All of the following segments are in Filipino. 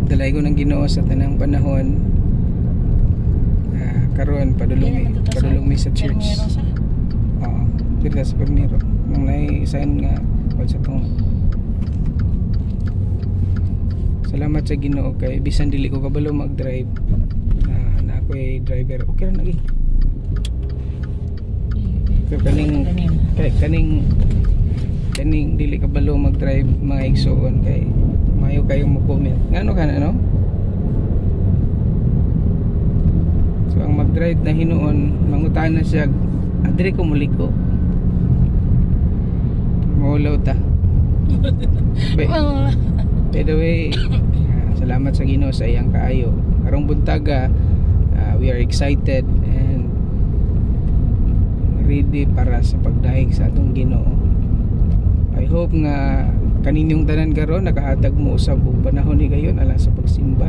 Dalay ko ng Ginoo sa tanang panahon. Karon padulong mi sa church. Oo, dito sa permiro. Nung nai-sign nga sa tong. Salamat sa Ginoo kay bisan dili ko kabalo mag-drive. Na ako'y driver. Okay ra lagi. Kaning dili kabalo mag-drive mga igsoon kay mayo kayong mo-comment. Ngano kana no? So ang mag-drive na hinuon mangutana siya adre ko muliko. Maulaw ta. By the way, salamat sa Ginoo sa iyang kaayo. Karong buntaga, we are excited and ready para sa pagdaig sa atong Ginoo. I hope nga kaninyong tanan karon nakahatag mo usab og panahon ni gayon ala sa pagsimba,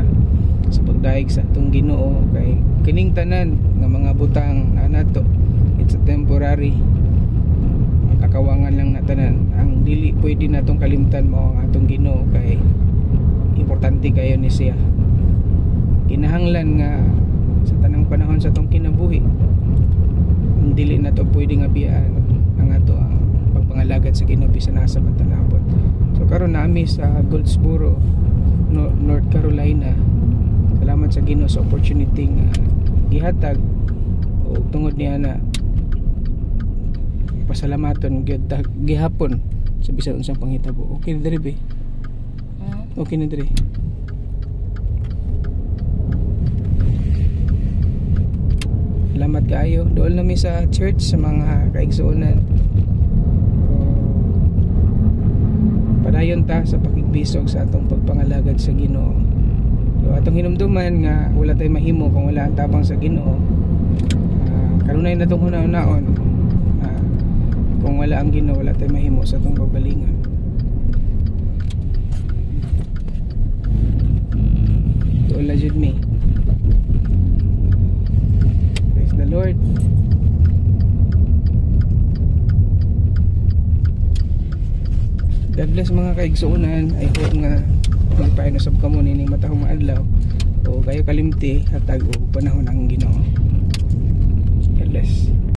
sa pagdaig sa atong Ginoo kay kining tanan nga mga butang na nato, it's a temporary. Ang kakawangan lang na tanan, ang dili pwede natong kalimtan mo ang atong Ginoo kay importante kayo ni siya. Kinahanglan nga sa tanang panahon sa atong kinabuhi, ang dili na to pwede nga biyaan ang ato ang pagpangalagad sa Ginoo bisan asa man tanabot. So karon nami sa Goldsboro, North Carolina. Salamat sa Ginoo sa opportunity nga gihatag o tungod niya na pasalamaton gyud gihapon sa bisan unsang panghitabo. Okay na diri be? Okay na diri. Salamat kaayo. Dool na mi sa church sa mga kaigsuonan. Padayon ta sa pakigbisog sa atong pagpangalagad sa Ginoo. So atong hinumduman nga wala tay mahimo kung wala ang tabang sa Ginoo. Kanunay na tong hunaon-naon. Kung wala ang Ginoo wala tay mahimo sa atong pagbalingon. Wala jud mi. Praise the Lord. God bless mga kaigsuonan. I hope nga magpainusab ka mo nining matahong adlaw o kayo kalimti hatag og panahon ang Ginoo. God bless.